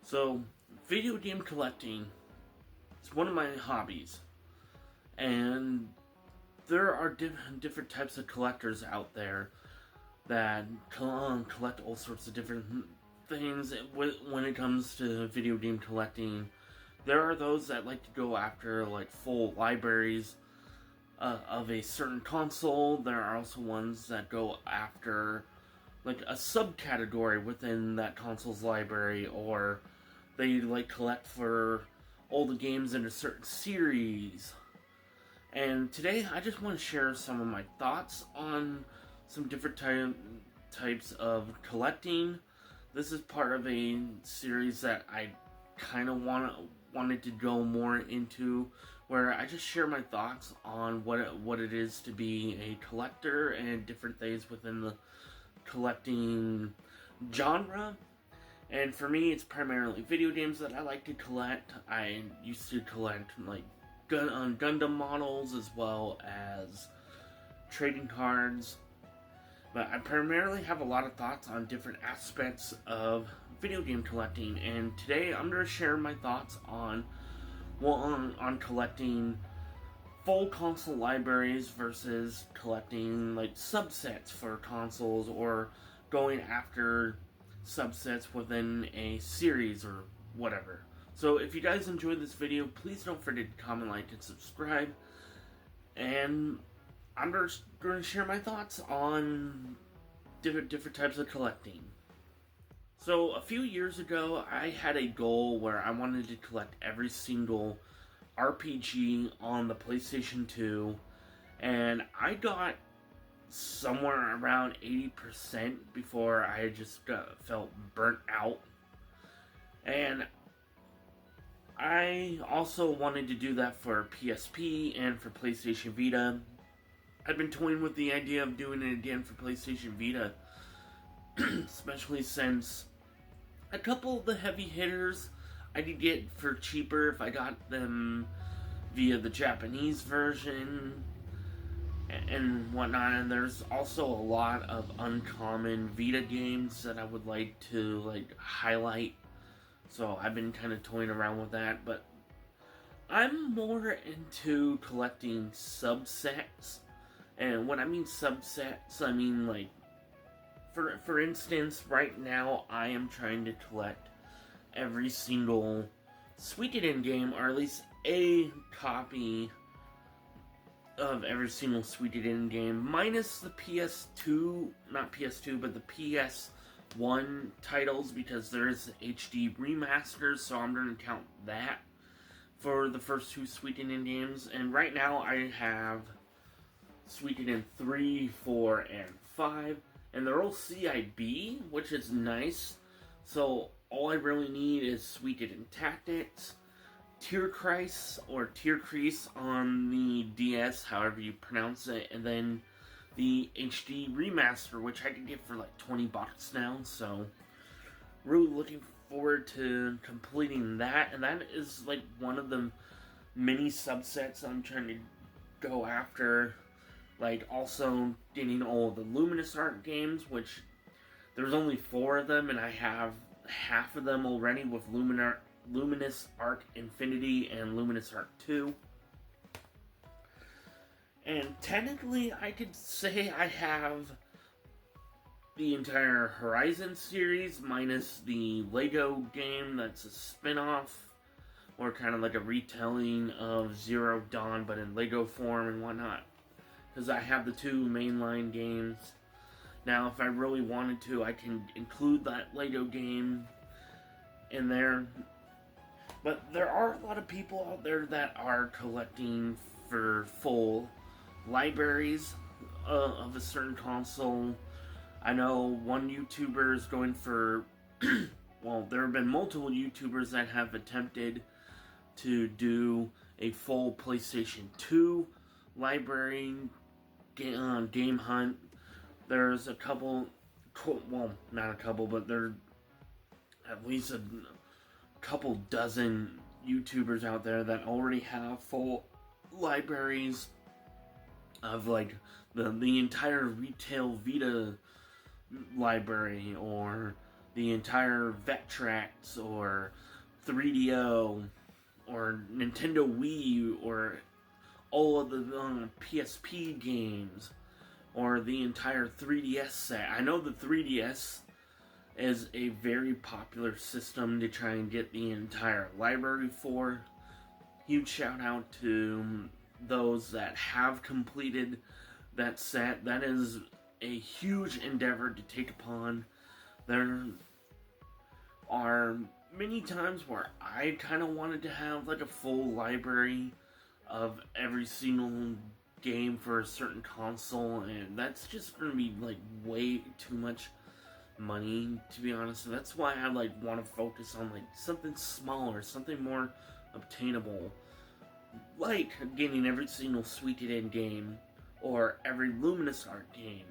So, video game collecting is one of my hobbies, and there are different types of collectors out there that collect all sorts of different things when it comes to video game collecting. There are those that like to go after like full libraries of a certain console. There are also ones that go after like a subcategory within that console's library, or they like collect for all the games in a certain series. And today I just want to share some of my thoughts on some different types of collecting. This is part of a series that I kind of wanted to go more into, where I just share my thoughts on what it is to be a collector and different things within the collecting genre. And for me, it's primarily video games that I like to collect. I used to collect like Gundam models as well as trading cards. But I primarily have a lot of thoughts on different aspects of video game collecting. And today I'm going to share my thoughts on collecting full console libraries versus collecting like subsets for consoles, or going after subsets within a series or whatever. So if you guys enjoyed this video, please don't forget to comment, like, and subscribe. And I'm just going to share my thoughts on different types of collecting. So a few years ago, I had a goal where I wanted to collect every single RPG on the PlayStation 2, and I got somewhere around 80% before I just felt burnt out. And I also wanted to do that for PSP and for PlayStation Vita. I've been toying with the idea of doing it again for PlayStation Vita, especially since a couple of the heavy hitters I could get for cheaper if I got them via the Japanese version and whatnot. And there's also a lot of uncommon Vita games that I would like to highlight. So I've been kind of toying around with that, but I'm more into collecting subsets. And when I mean subsets, I mean like, for instance, right now I am trying to collect every single Suikoden game, or at least a copy of every single Suikoden game, minus the PS2, not PS2, but the PS1 titles, because there's HD remasters, so I'm going to count that for the first two Suikoden games. And right now I have Suikoden 3, 4, and 5, and they're all CIB, which is nice. So all I really need is Suikoden Tactics, Tierkreis or Tierkreis on the DS, however you pronounce it, and then the HD remaster, which I can get for like $20 now. So really looking forward to completing that, and that is like one of the many subsets I'm trying to go after. Like also getting all of the Luminous Art games, which there's only 4 of them, and I have half of them already with Luminous Art Infinity and Luminous Art 2. And technically, I could say I have the entire Horizon series, minus the Lego game that's a spin-off, or kind of like a retelling of Zero Dawn, but in Lego form and whatnot. Because I have the 2 mainline games. Now, if I really wanted to, I can include that Lego game in there. But there are a lot of people out there that are collecting for full libraries of a certain console. I know one YouTuber is going for well, there have been multiple YouTubers that have attempted to do a full PlayStation 2 library game hunt. There's a couple, well, not a couple, but there are at least a couple dozen YouTubers out there that already have full libraries of like the entire retail Vita library, or the entire Vectrex or 3DO or Nintendo Wii or all of the PSP games or the entire 3DS set. I know the 3DS is a very popular system to try and get the entire library for. Huge shout out to those that have completed that set. That is a huge endeavor to take upon. There are many times where I kind of wanted to have like a full library of every single game for a certain console, and that's just going to be like way too much money, to be honest. So that's why I like want to focus on like something smaller, something more obtainable, like getting every single Suikoden game or every Luminous Art game,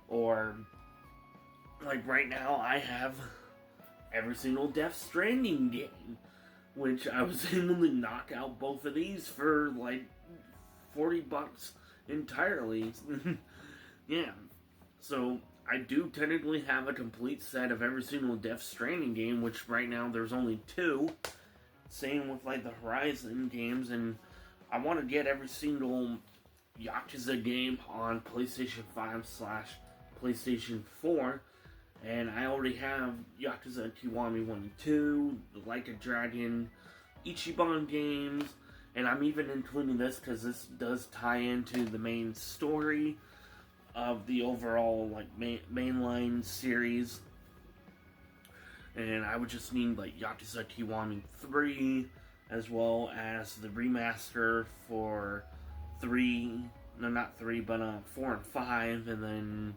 or like right now I have every single Death Stranding game, which I was able to knock out both of these for like $40 entirely. Yeah, so I do technically have a complete set of every single Death Stranding game, which right now there's only 2. Same with like the Horizon games, and I want to get every single Yakuza game on PlayStation 5 / PlayStation 4. And I already have Yakuza Kiwami 1 and 2, the Like a Dragon, Ichiban games, and I'm even including this because this does tie into the main story of the overall like mainline series. And I would just need like Yakuza Kiwami 3, as well as the remaster for 4 and 5, and then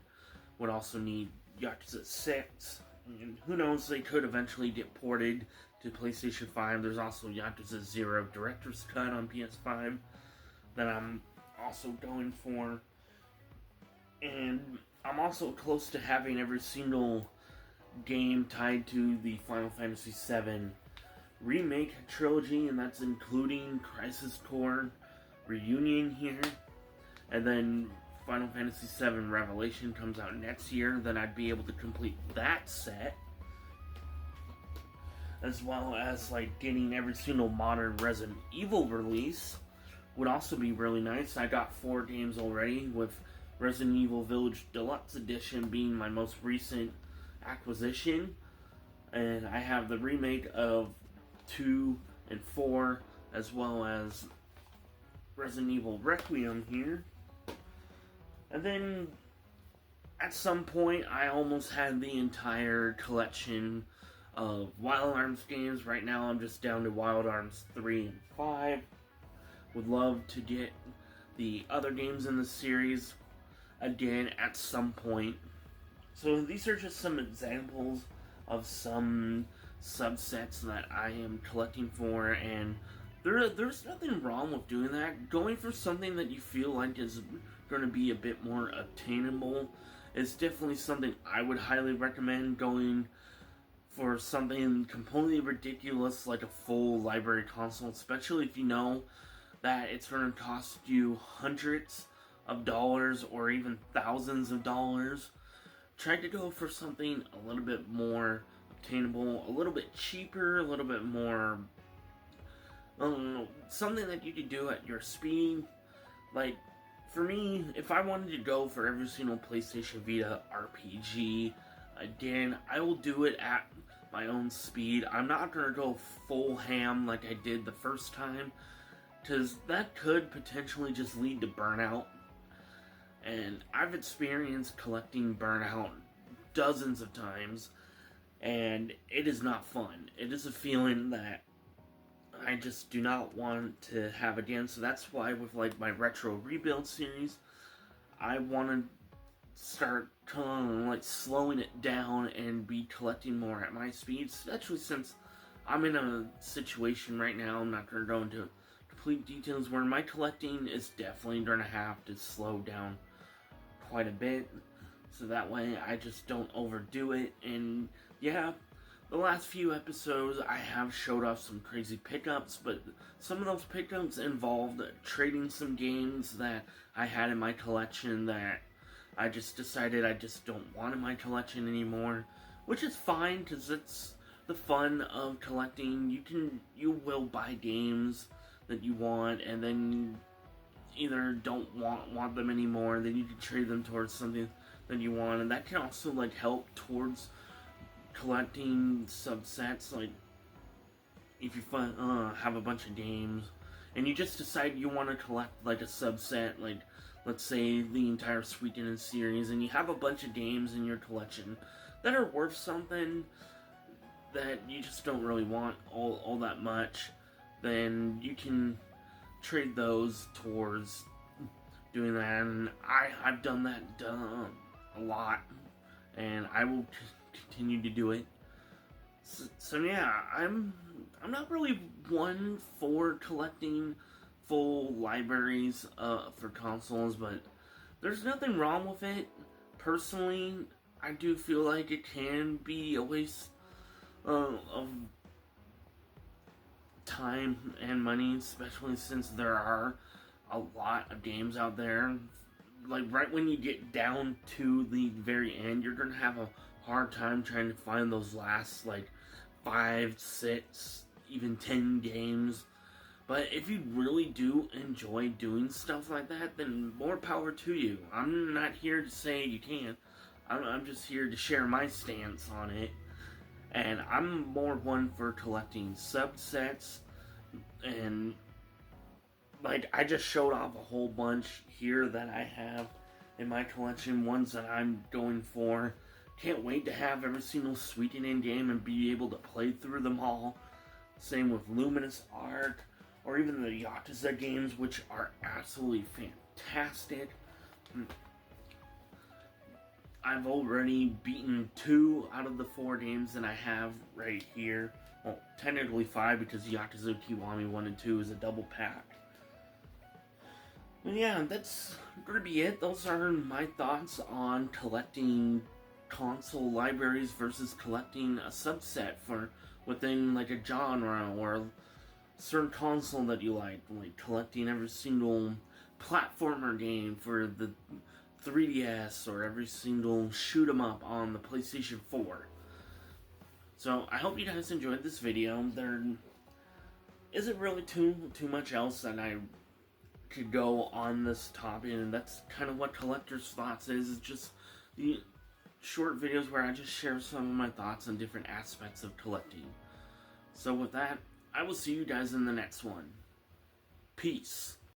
would also need Yakuza 6, and who knows, they could eventually get ported to PlayStation 5. There's also Yakuza 0 Director's Cut on PS5 that I'm also going for. And I'm also close to having every single game tied to the Final Fantasy VII Remake trilogy, and that's including Crisis Core Reunion here, and then Final Fantasy VII Revelation comes out next year. Then I'd be able to complete that set, as well as like getting every single modern Resident Evil release would also be really nice. I got 4 games already, with Resident Evil Village Deluxe Edition being my most recent acquisition, and I have the remake of 2 and 4, as well as Resident Evil Requiem here. And then at some point I almost had the entire collection of Wild Arms games. Right now I'm just down to Wild Arms 3 and 5. Would love to get the other games in the series again at some point. So these are just some examples of some subsets that I am collecting for, and there's nothing wrong with doing that. Going for something that you feel like is going to be a bit more obtainable is definitely something I would highly recommend. Going for something completely ridiculous like a full library console, especially if you know that it's going to cost you hundreds of dollars or even thousands of dollars. Try to go for something a little bit more obtainable, a little bit cheaper, a little bit more, something that you could do at your speed. Like, for me, if I wanted to go for every single PlayStation Vita RPG, again, I will do it at my own speed. I'm not going to go full ham like I did the first time, because that could potentially just lead to burnout. And I've experienced collecting burnout dozens of times, and it is not fun. It is a feeling that I just do not want to have again. So that's why with like my retro rebuild series, I want to start like slowing it down and be collecting more at my speed, especially since I'm in a situation right now, I'm not going to go into complete details, where my collecting is definitely going to have to slow down quite a bit, so that way I just don't overdo it. And yeah, the last few episodes I have showed off some crazy pickups, but some of those pickups involved trading some games that I had in my collection that I just decided I just don't want in my collection anymore, which is fine because it's the fun of collecting. You will buy games that you want, and then either don't want them anymore, then you can trade them towards something that you want, and that can also like help towards collecting subsets. Like if you have a bunch of games and you just decide you want to collect like a subset, like let's say the entire Suikoden series, and you have a bunch of games in your collection that are worth something that you just don't really want all that much, then you can trade those towards doing that. And I've done that a lot, and I will continue to do it. So yeah, I'm not really one for collecting full libraries for consoles, but there's nothing wrong with it. Personally, I do feel like it can be a waste of time and money, especially since there are a lot of games out there. Like right when you get down to the very end, you're gonna have a hard time trying to find those last like 5, 6, even 10 games. But if you really do enjoy doing stuff like that, then more power to you. I'm not here to say you can't. I'm just here to share my stance on it. And I'm more one for collecting subsets, and like I just showed off a whole bunch here that I have in my collection, ones that I'm going for. Can't wait to have every single Suikoden game and be able to play through them all. Same with Luminous Art, or even the Yakuza games, which are absolutely fantastic. I've already beaten 2 out of the 4 games that I have right here. Well, technically 5 because Yakuza Kiwami 1 and 2 is a double pack. And yeah, that's gonna be it. Those are my thoughts on collecting console libraries versus collecting a subset for within like a genre or a certain console that you like collecting every single platformer game for the 3DS or every single shoot 'em up on the PlayStation 4. So I hope you guys enjoyed this video. There isn't really too much else that I could go on this topic, and that's kind of what Collector's Thoughts is. It's just the short videos where I just share some of my thoughts on different aspects of collecting. So with that, I will see you guys in the next one. Peace.